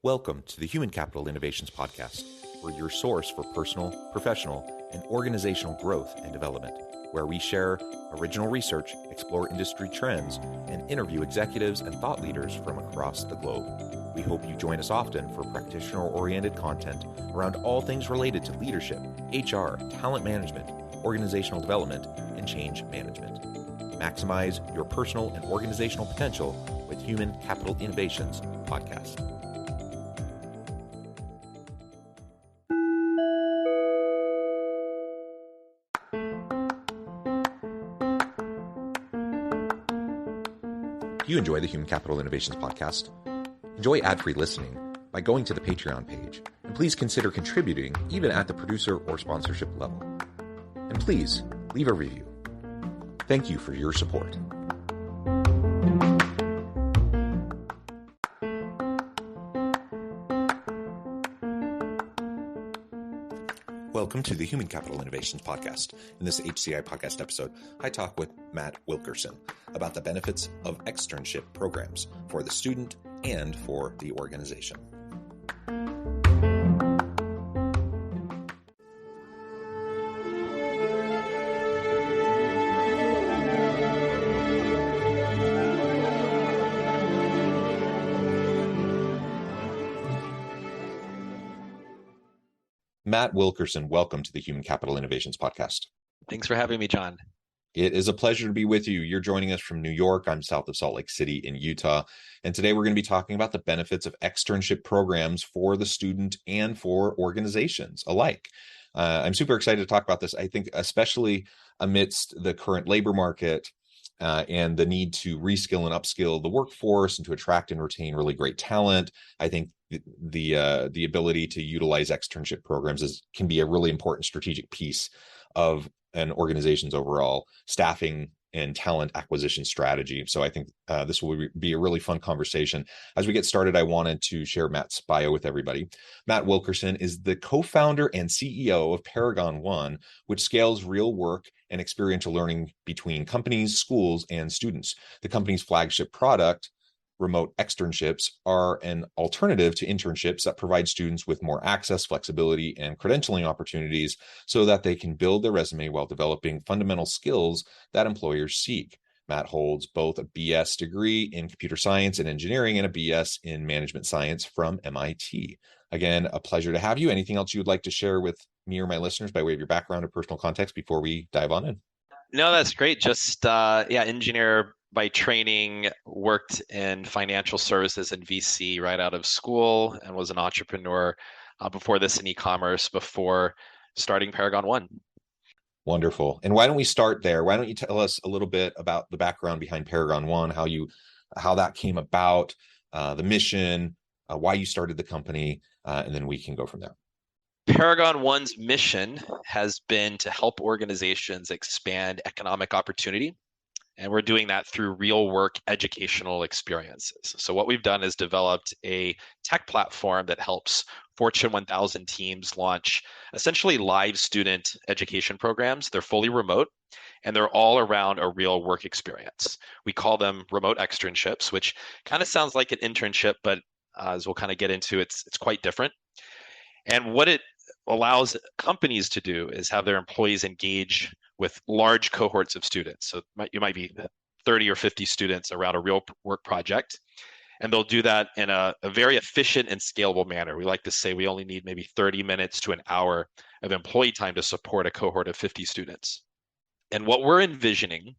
Welcome to the Human Capital Innovations Podcast. We're your source for personal, professional, and organizational growth and development, where we share original research, explore industry trends, and interview executives and thought leaders from across the globe. We hope you join us often for practitioner-oriented content around all things related to leadership, HR, talent management, organizational development, and change management. Maximize your personal and organizational potential with Human Capital Innovations Podcast. Do you enjoy the Human Capital Innovations Podcast? Enjoy ad-free listening by going to the Patreon page, and please consider contributing even at the producer or sponsorship level. And please leave a review. Thank you for your support. Welcome to the Human Capital Innovations Podcast. In this HCI Podcast episode, I talk with Matt Wilkerson about the benefits of externship programs for the student and for the organization. Matt Wilkerson, welcome to the Human Capital Innovations Podcast. Thanks for having me, John. It is a pleasure to be with you. You're joining us from New York. I'm south of Salt Lake City in Utah. And today we're going to be talking about the benefits of externship programs for the student and for organizations alike. I'm super excited to talk about this. I think especially amidst the current labor market and the need to reskill and upskill the workforce and to attract and retain really great talent. I think the ability to utilize externship programs can be a really important strategic piece of an organization's overall staffing and talent acquisition strategy. So I think this will be a really fun conversation. As we get started, I wanted to share Matt's bio with everybody. Matt Wilkerson is the co-founder and CEO of Paragon One, which scales real work and experiential learning between companies, schools, and students. The company's flagship product, remote externships, are an alternative to internships that provide students with more access, flexibility, and credentialing opportunities so that they can build their resume while developing fundamental skills that employers seek. Matt holds both a BS degree in computer science and engineering and a BS in management science from MIT. Again, a pleasure to have you. Anything else you would like to share with me or my listeners by way of your background or personal context before we dive on in? No, that's great. Just, engineer by training, worked in financial services and VC right out of school, and was an entrepreneur before this in e-commerce, before starting Paragon One. Wonderful. And why don't we start there? Why don't you tell us a little bit about the background behind Paragon One, how that came about, the mission, why you started the company, and then we can go from there. Paragon One's mission has been to help organizations expand economic opportunity. And we're doing that through real work educational experiences. So what we've done is developed a tech platform that helps Fortune 1000 teams launch essentially live student education programs. They're fully remote, and they're all around a real work experience. We call them remote externships, which kind of sounds like an internship, but as we'll kind of get into, it's quite different. And what it allows companies to do is have their employees engage with large cohorts of students. So you might be 30 or 50 students around a real work project, and they'll do that in a very efficient and scalable manner. We like to say we only need maybe 30 minutes to an hour of employee time to support a cohort of 50 students. And what we're envisioning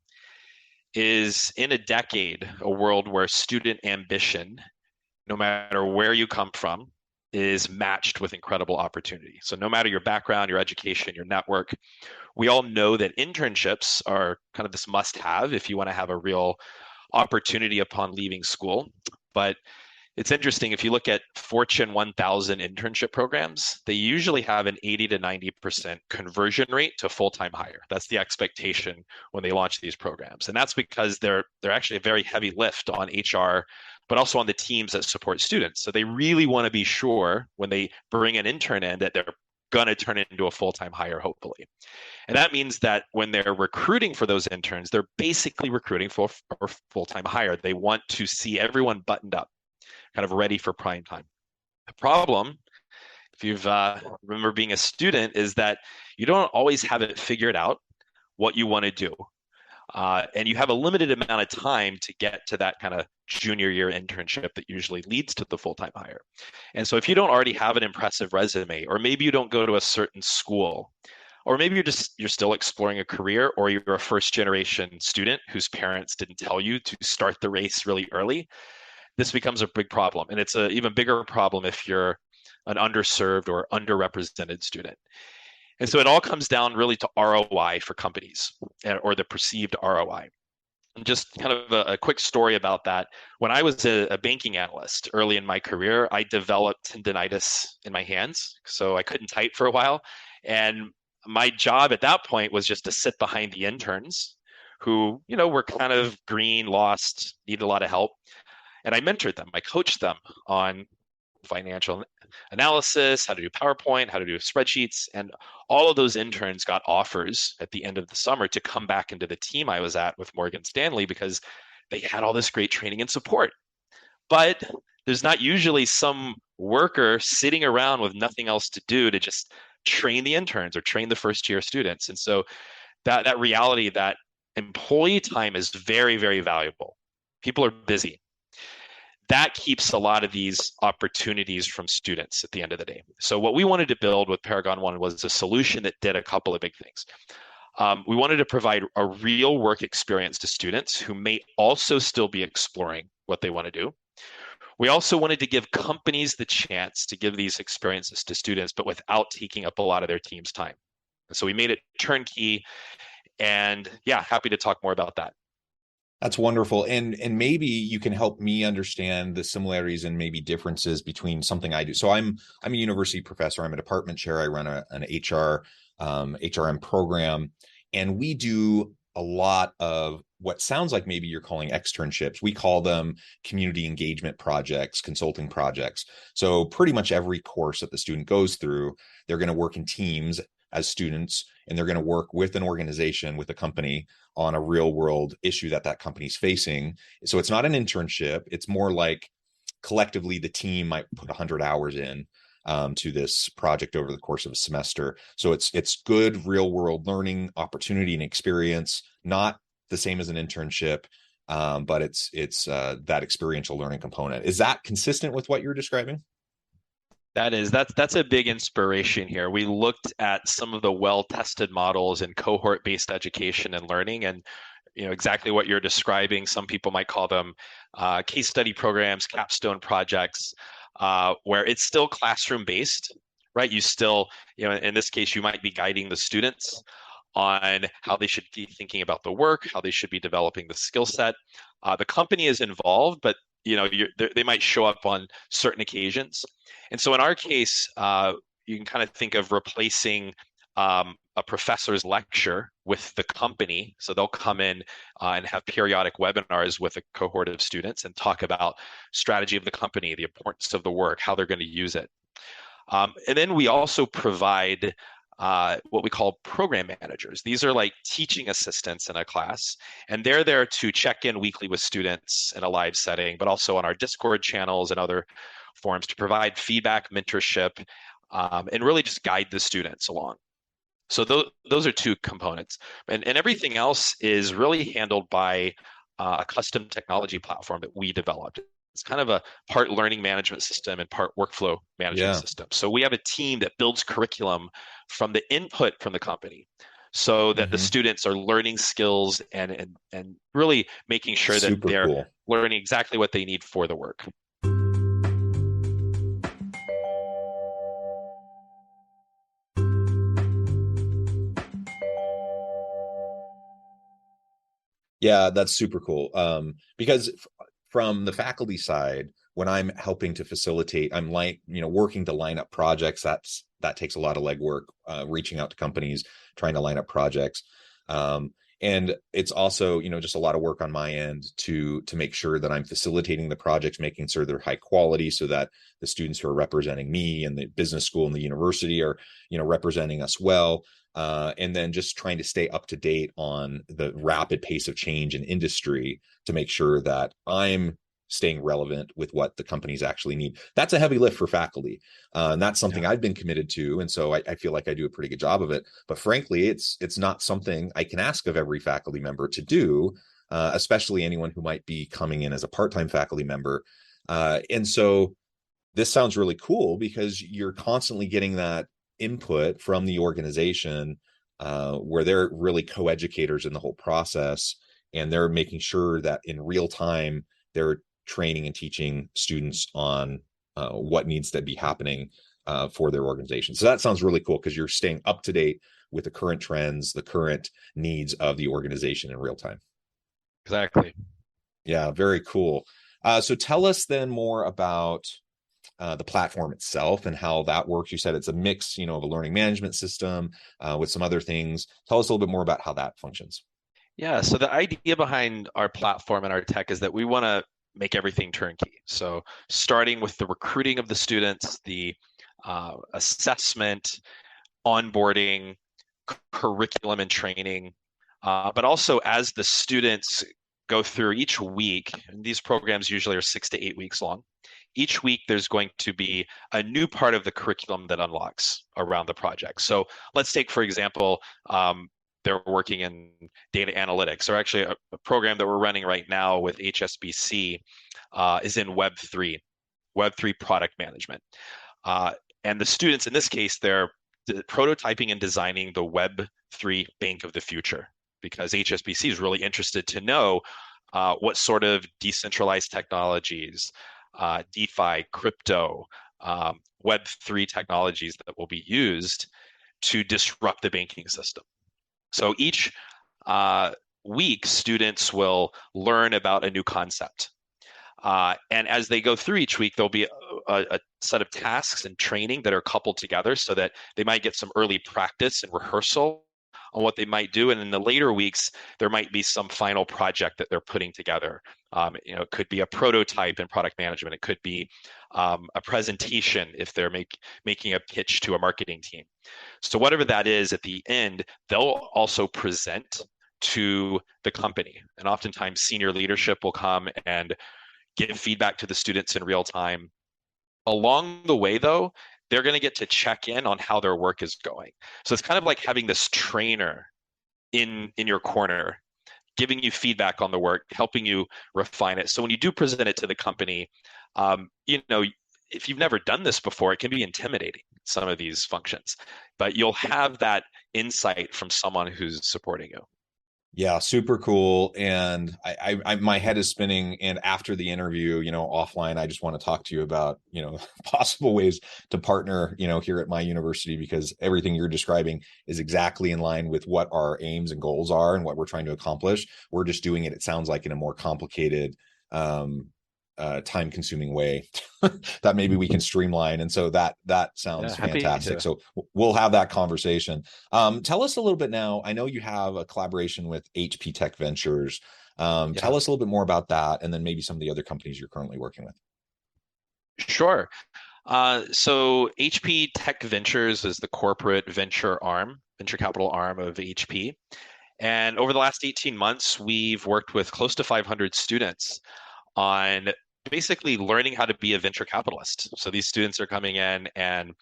is, in a decade, a world where student ambition, no matter where you come from, is matched with incredible opportunity. So no matter your background, your education, your network, we all know that internships are kind of this must-have if you want to have a real opportunity upon leaving school. But it's interesting, if you look at Fortune 1000 internship programs, they usually have an 80 to 90% conversion rate to full-time hire. That's the expectation when they launch these programs. And that's because they're actually a very heavy lift on HR, but also on the teams that support students. So they really want to be sure when they bring an intern in that they're going to turn it into a full-time hire, hopefully. And that means that when they're recruiting for those interns, they're basically recruiting for full-time hire. They want to see everyone buttoned up, kind of ready for prime time. The problem, if you've remember being a student, is that you don't always have it figured out what you want to do. And you have a limited amount of time to get to that kind of junior year internship that usually leads to the full-time hire. And so if you don't already have an impressive resume, or maybe you don't go to a certain school, or maybe you're still exploring a career, or you're a first generation student whose parents didn't tell you to start the race really early, this becomes a big problem. And it's an even bigger problem if you're an underserved or underrepresented student. And so it all comes down really to ROI for companies, or the perceived ROI. And just kind of a quick story about that. When I was a banking analyst early in my career, I developed tendinitis in my hands. So I couldn't type for a while. And my job at that point was just to sit behind the interns who, were kind of green, lost, needed a lot of help. And I mentored them. I coached them on financial analysis, how to do PowerPoint, how to do spreadsheets. And all of those interns got offers at the end of the summer to come back into the team I was at with Morgan Stanley because they had all this great training and support. But there's not usually some worker sitting around with nothing else to do to just train the interns or train the first year students. And so that reality that employee time is very, very valuable. People are busy. That keeps a lot of these opportunities from students at the end of the day. So what we wanted to build with Paragon One was a solution that did a couple of big things. We wanted to provide a real work experience to students who may also still be exploring what they want to do. We also wanted to give companies the chance to give these experiences to students, but without taking up a lot of their team's time. And so we made it turnkey, and happy to talk more about that. That's wonderful. And maybe you can help me understand the similarities and maybe differences between something I do. So I'm a university professor. I'm a department chair. I run an HR, HRM program, and we do a lot of what sounds like maybe you're calling externships. We call them community engagement projects, consulting projects. So pretty much every course that the student goes through, they're going to work in teams as students, and they're going to work with an organization, with a company, on a real world issue that company's facing. So it's not an internship. It's more like collectively the team might put 100 hours in to this project over the course of a semester. So it's good real world learning opportunity and experience, not the same as an internship, but it's that experiential learning component. Is that consistent with what you're describing? That's a big inspiration here. We looked at some of the well-tested models in cohort-based education and learning, and exactly what you're describing. Some people might call them case study programs, capstone projects, where it's still classroom-based, right? You still, in this case, you might be guiding the students on how they should be thinking about the work, how they should be developing the skill set. The company is involved, but they might show up on certain occasions. And so in our case, you can kind of think of replacing a professor's lecture with the company. So they'll come in and have periodic webinars with a cohort of students and talk about strategy of the company, the importance of the work, how they're going to use it. And then we also provide what we call program managers. These are like teaching assistants in a class, and they're there to check in weekly with students in a live setting, but also on our Discord channels and other forums to provide feedback, mentorship, and really just guide the students along. So those are two components. And everything else is really handled by a custom technology platform that we developed. It's kind of a part learning management system and part workflow management system. So we have a team that builds curriculum from the input from the company, so that the students are learning skills and really making sure that they're learning exactly what they need for the work. Yeah, that's super cool. Because from the faculty side, when I'm helping to facilitate, I'm working to line up projects. That takes a lot of legwork, reaching out to companies, trying to line up projects. And it's also, just a lot of work on my end to make sure that I'm facilitating the projects, making sure they're high quality, so that the students who are representing me and the business school and the university are, representing us well. And then just trying to stay up to date on the rapid pace of change in industry to make sure that I'm staying relevant with what the companies actually need. That's a heavy lift for faculty. And that's something I've been committed to. And so I feel like I do a pretty good job of it. But frankly, it's not something I can ask of every faculty member to do, especially anyone who might be coming in as a part-time faculty member. And so this sounds really cool because you're constantly getting that input from the organization, where they're really co-educators in the whole process, and they're making sure that in real time they're training and teaching students on what needs to be happening for their organization. So that sounds really cool because you're staying up to date with the current trends, the current needs of the organization in real time. Exactly. Yeah, very cool. So tell us then more about the platform itself and how that works. You said it's a mix, of a learning management system with some other things. Tell us a little bit more about how that functions. Yeah, so the idea behind our platform and our tech is that we want to make everything turnkey. So starting with the recruiting of the students, the assessment, onboarding, curriculum and training, but also as the students go through each week, and these programs usually are 6 to 8 weeks long. Each week, there's going to be a new part of the curriculum that unlocks around the project. So let's take, for example, they're working in data analytics, or actually a program that we're running right now with HSBC is in Web3 product management. And the students, in this case, they're prototyping and designing the Web3 bank of the future, because HSBC is really interested to know what sort of decentralized technologies, DeFi, crypto, Web3 technologies that will be used to disrupt the banking system. So each week, students will learn about a new concept. And as they go through each week, there'll be a set of tasks and training that are coupled together so that they might get some early practice and rehearsal on what they might do. And in the later weeks, there might be some final project that they're putting together. It could be a prototype in product management. It could be a presentation if they're making a pitch to a marketing team. So whatever that is, at the end, they'll also present to the company. And oftentimes senior leadership will come and give feedback to the students in real time. Along the way, though, they're going to get to check in on how their work is going. So it's kind of like having this trainer in your corner, giving you feedback on the work, helping you refine it. So when you do present it to the company, if you've never done this before, it can be intimidating, some of these functions, but you'll have that insight from someone who's supporting you. Yeah, super cool. And I my head is spinning. And after the interview, offline, I just want to talk to you about, possible ways to partner, here at my university, because everything you're describing is exactly in line with what our aims and goals are and what we're trying to accomplish. We're just doing it sounds like, in a more complicated, time-consuming way that maybe we can streamline. And so that sounds fantastic. So we'll have that conversation. Tell us a little bit now. I know you have a collaboration with HP Tech Ventures. Tell us a little bit more about that, and then maybe some of the other companies you're currently working with. Sure. So HP Tech Ventures is the corporate venture capital arm of HP. And over the last 18 months, we've worked with close to 500 students on basically learning how to be a venture capitalist. So these students are coming in and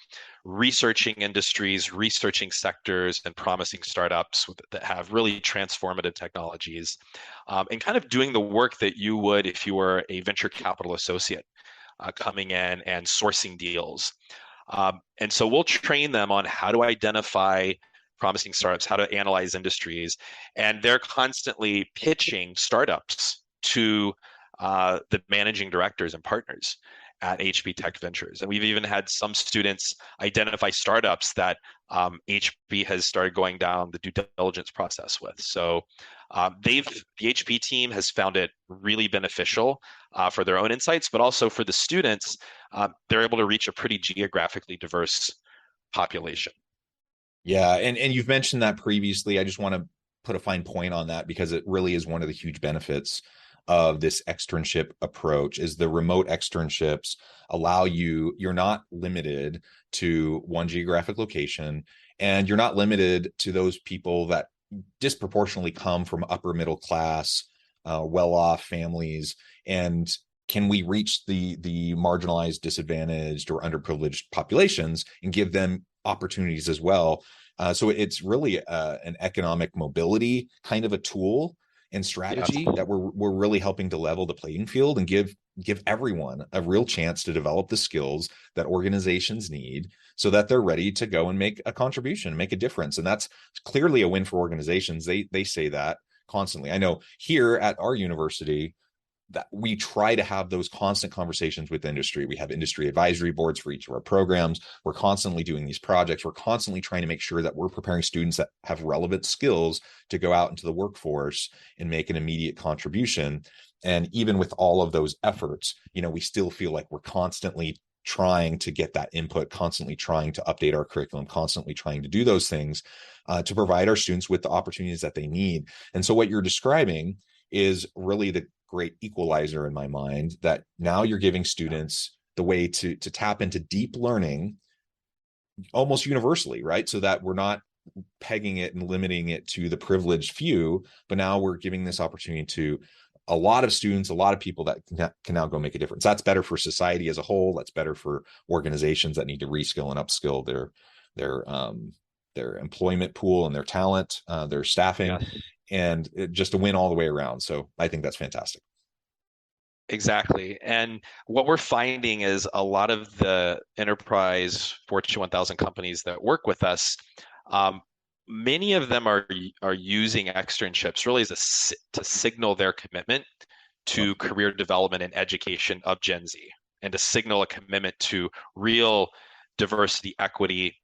researching industries, researching sectors, and promising startups that have really transformative technologies, and kind of doing the work that you would if you were a venture capital associate coming in and sourcing deals. And so we'll train them on how to identify promising startups, how to analyze industries, and they're constantly pitching startups to the managing directors and partners at HP Tech Ventures. And we've even had some students identify startups that HP has started going down the due diligence process with. So the HP team has found it really beneficial for their own insights, but also for the students. They're able to reach a pretty geographically diverse population. Yeah, and you've mentioned that previously. I just want to put a fine point on that because it really is one of the huge benefits of this externship approach. Is the remote externships allow you're not limited to one geographic location, and you're not limited to those people that disproportionately come from upper middle class, well-off families. And can we reach the marginalized, disadvantaged, or underprivileged populations and give them opportunities as well? So it's really an economic mobility kind of a tool and strategy that we're really helping to level the playing field and give everyone a real chance to develop the skills that organizations need so that they're ready to go and make a contribution, make a difference. And that's clearly a win for organizations. They say that constantly. I know here at our university that we try to have those constant conversations with industry. We have industry advisory boards for each of our programs. We're constantly doing these projects. We're constantly trying to make sure that we're preparing students that have relevant skills to go out into the workforce and make an immediate contribution. And even with all of those efforts, we still feel like we're constantly trying to get that input, constantly trying to update our curriculum, constantly trying to do those things to provide our students with the opportunities that they need. And so what you're describing is really the great equalizer in my mind, that now you're giving students the way to tap into deep learning almost universally, right? So that we're not pegging it and limiting it to the privileged few, but now we're giving this opportunity to a lot of students, a lot of people that can now go make a difference. That's better for society as a whole. That's better for organizations that need to reskill and upskill their employment pool and their talent, their staffing. And just a win all the way around. So I think that's fantastic. Exactly. And what we're finding is a lot of the enterprise Fortune 1000 companies that work with us, many of them are using externships really as to signal their commitment to career development and education of Gen Z, and to signal a commitment to real diversity, equity,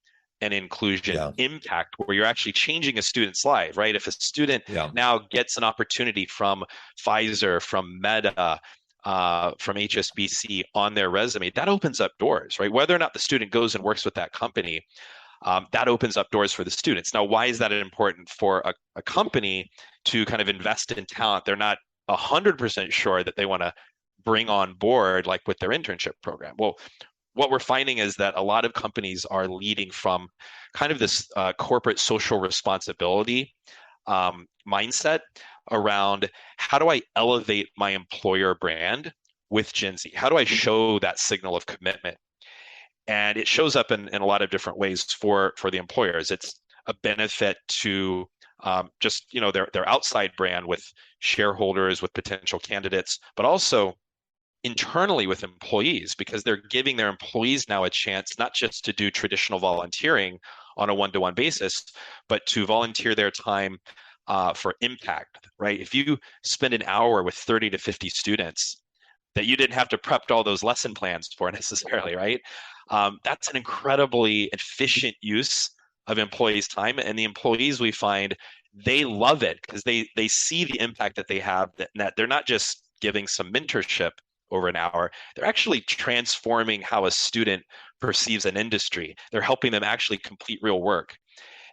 and inclusion impact, where you're actually changing a student's life, right? If a student now gets an opportunity from Pfizer, from Meta, from HSBC on their resume, that opens up doors, right? Whether or not the student goes and works with that company, that opens up doors for the students. Now, why is that important for a company to kind of invest in talent they're not 100% sure that they want to bring on board, like with their internship program? Well, what we're finding is that a lot of companies are leading from kind of this corporate social responsibility mindset around, how do I elevate my employer brand with Gen Z? How do I show that signal of commitment? And it shows up in a lot of different ways for the employers. It's a benefit to just their outside brand with shareholders, with potential candidates, but also internally with employees, because they're giving their employees now a chance not just to do traditional volunteering on a one-to-one basis, but to volunteer their time for impact, right? If you spend an hour with 30 to 50 students that you didn't have to prep all those lesson plans for necessarily, right? That's an incredibly efficient use of employees' time. And the employees, we find, they love it because they see the impact that they have, that they're not just giving some mentorship over an hour, they're actually transforming how a student perceives an industry. They're helping them actually complete real work.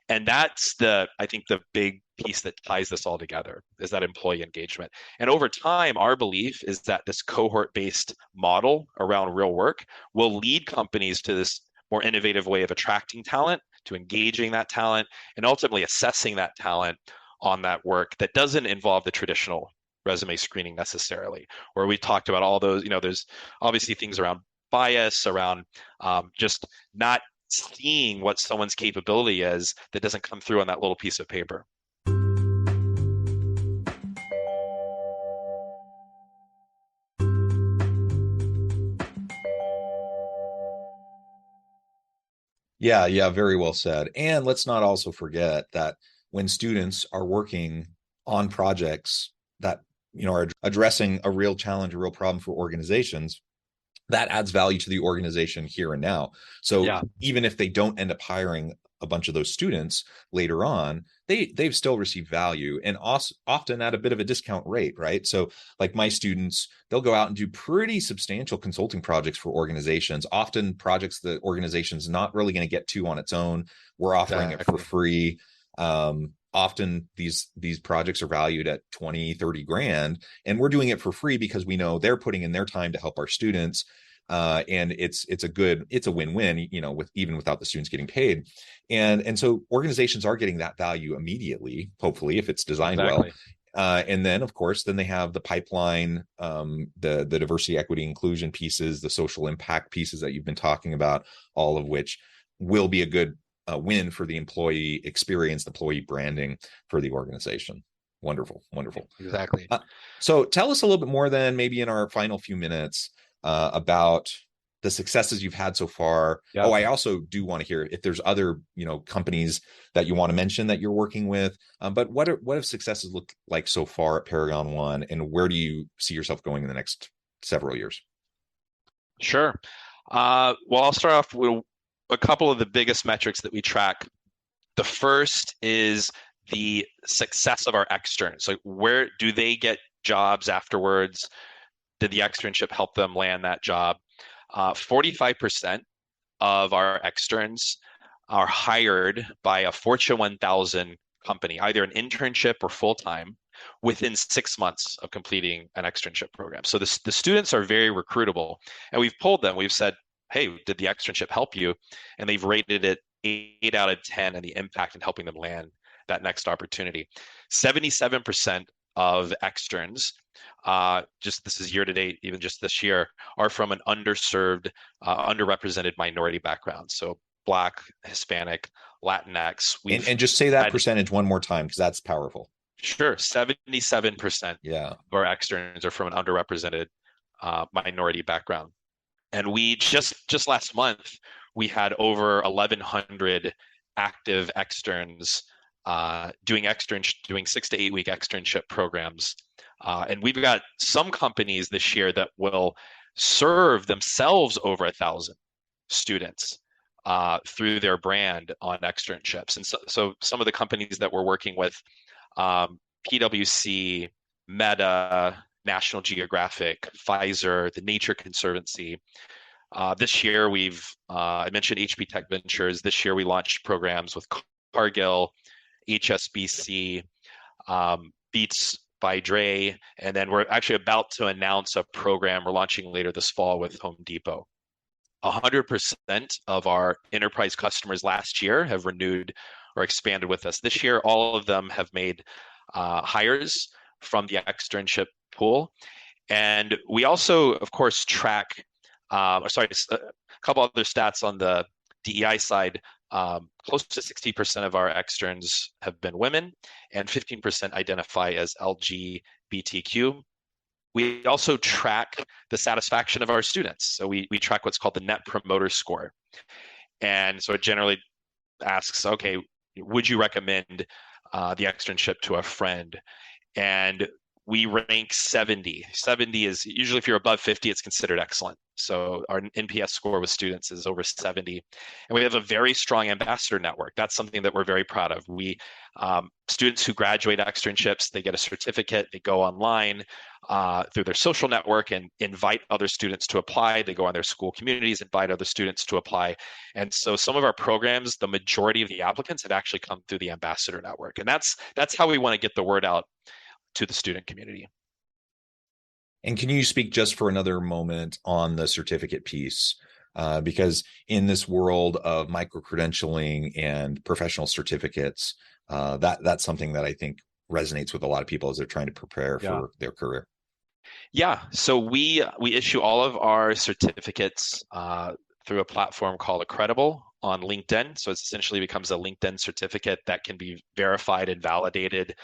And that's I think the big piece that ties this all together, is that employee engagement. And over time, our belief is that this cohort-based model around real work will lead companies to this more innovative way of attracting talent, to engaging that talent, and ultimately assessing that talent on that work that doesn't involve the traditional resume screening necessarily, where we talked about all those, there's obviously things around bias, around just not seeing what someone's capability is that doesn't come through on that little piece of paper. Yeah, very well said. And let's not also forget that when students are working on projects that are addressing a real challenge, a real problem for organizations, that adds value to the organization here and now. So even if they don't end up hiring a bunch of those students later on, they've still received value, and often at a bit of a discount rate, right? So like my students, they'll go out and do pretty substantial consulting projects for organizations, often projects that organization's not really going to get to on its own. We're offering it for free. Often these projects are valued at 20, 30 grand, and we're doing it for free because we know they're putting in their time to help our students. And it's a win-win, even without the students getting paid. And so organizations are getting that value immediately, hopefully, if it's designed well. And then, of course, then they have the pipeline, the diversity, equity, inclusion pieces, the social impact pieces that you've been talking about, all of which will be a good win for the employee experience, the employee branding for the organization. Wonderful, wonderful. Exactly. So tell us a little bit more then, maybe in our final few minutes, about the successes you've had so far. Yeah. Oh, I also do want to hear if there's other, companies that you want to mention that you're working with. But what have successes looked like so far at Paragon One, and where do you see yourself going in the next several years? Sure. Well, I'll start off with a couple of the biggest metrics that we track. The first is the success of our externs. Like, where do they get jobs afterwards? Did the externship help them land that job? 45% of our externs are hired by a Fortune 1000 company, either an internship or full-time, within 6 months of completing an externship program. So the students are very recruitable. And we've polled them. We've said, hey, did the externship help you? And they've rated it 8 out of 10 and the impact in helping them land that next opportunity. 77% of externs, this is year to date, even just this year, are from an underserved, underrepresented minority background. So Black, Hispanic, Latinx. And just say that percentage one more time, because that's powerful. Sure. 77% of our externs are from an underrepresented minority background. And we just last month, we had over 1,100 active externs doing 6 to 8 week externship programs. And we've got some companies this year that will serve themselves over 1,000 students through their brand on externships. And so some of the companies that we're working with, PwC, Meta, National Geographic, Pfizer, the Nature Conservancy. This year I mentioned HP Tech Ventures. This year we launched programs with Cargill, HSBC, Beats by Dre, and then we're actually about to announce a program we're launching later this fall with Home Depot. 100% of our enterprise customers last year have renewed or expanded with us. This year, all of them have made hires from the externship pool. And we also, of course, track, a couple other stats on the DEI side. Close to 60% of our externs have been women, and 15% identify as LGBTQ. We also track the satisfaction of our students. So we track what's called the Net Promoter Score. And so it generally asks, okay, would you recommend the externship to a friend? And we rank 70. 70 is usually, if you're above 50, it's considered excellent. So our NPS score with students is over 70. And we have a very strong ambassador network. That's something that we're very proud of. We students who graduate externships, they get a certificate, they go online through their social network and invite other students to apply. They go on their school communities, invite other students to apply. And so some of our programs, the majority of the applicants have actually come through the ambassador network. And that's how we want to get the word out to the student community. And can you speak just for another moment on the certificate piece? Because in this world of micro-credentialing and professional certificates, that's something that I think resonates with a lot of people as they're trying to prepare for their career. Yeah, so we issue all of our certificates through a platform called Accredible on LinkedIn. So it essentially becomes a LinkedIn certificate that can be verified and validated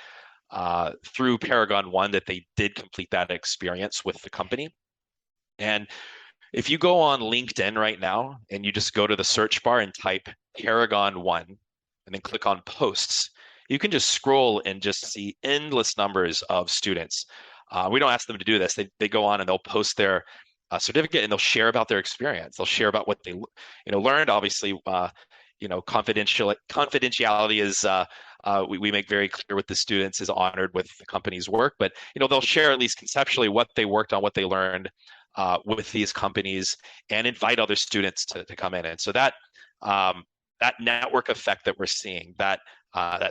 through Paragon One that they did complete that experience with the company. And if you go on LinkedIn right now and you just go to the search bar and type Paragon One and then click on posts, you can just scroll and just see endless numbers of students. We don't ask them to do this. They go on and they'll post their certificate and they'll share about their experience. They'll share about what they learned. Obviously, confidentiality is we make very clear with the students is honored with the company's work, but they'll share at least conceptually what they worked on, what they learned with these companies, and invite other students to come in. And so that network effect that we're seeing, that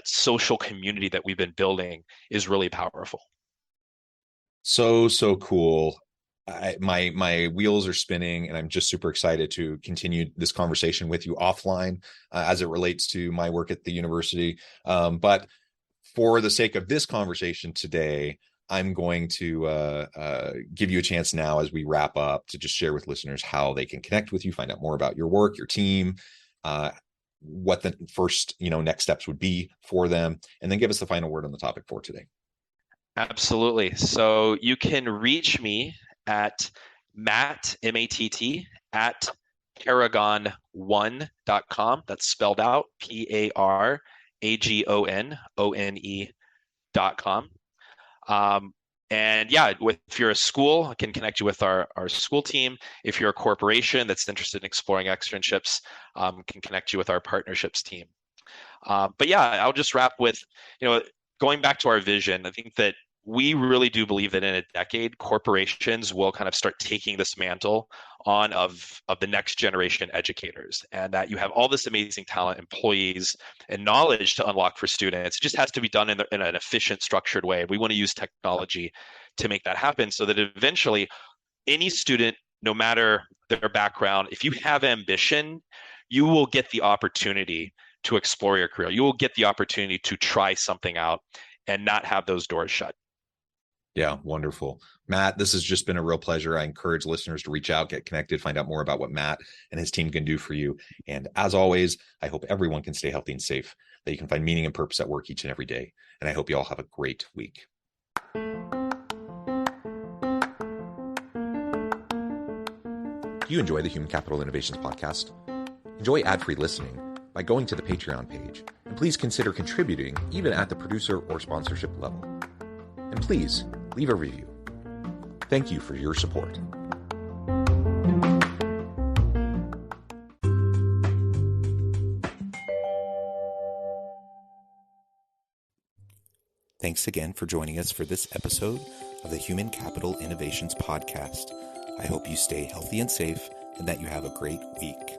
social community that we've been building, is really powerful. So cool. My wheels are spinning, and I'm just super excited to continue this conversation with you offline as it relates to my work at the university. But for the sake of this conversation today, I'm going to give you a chance now as we wrap up to just share with listeners how they can connect with you, find out more about your work, your team, what the first, next steps would be for them, and then give us the final word on the topic for today. Absolutely. So you can reach me at Matt, M-A-T-T, at paragon1.com. That's spelled out PARAGONONE.com. And yeah, if you're a school, I can connect you with our school team. If you're a corporation that's interested in exploring externships, can connect you with our partnerships team. But yeah, I'll just wrap with, going back to our vision. I think that we really do believe that in a decade, corporations will kind of start taking this mantle on of the next generation educators, and that you have all this amazing talent, employees, and knowledge to unlock for students. It just has to be done in an efficient, structured way. We want to use technology to make that happen so that eventually any student, no matter their background, if you have ambition, you will get the opportunity to explore your career. You will get the opportunity to try something out and not have those doors shut. Yeah, wonderful. Matt, this has just been a real pleasure. I encourage listeners to reach out, get connected, find out more about what Matt and his team can do for you. And as always, I hope everyone can stay healthy and safe, that you can find meaning and purpose at work each and every day. And I hope you all have a great week. Do you enjoy the Human Capital Innovations podcast? Enjoy ad-free listening by going to the Patreon page. And please consider contributing even at the producer or sponsorship level. And please leave a review. Thank you for your support. Thanks again for joining us for this episode of the Human Capital Innovations Podcast. I hope you stay healthy and safe and that you have a great week.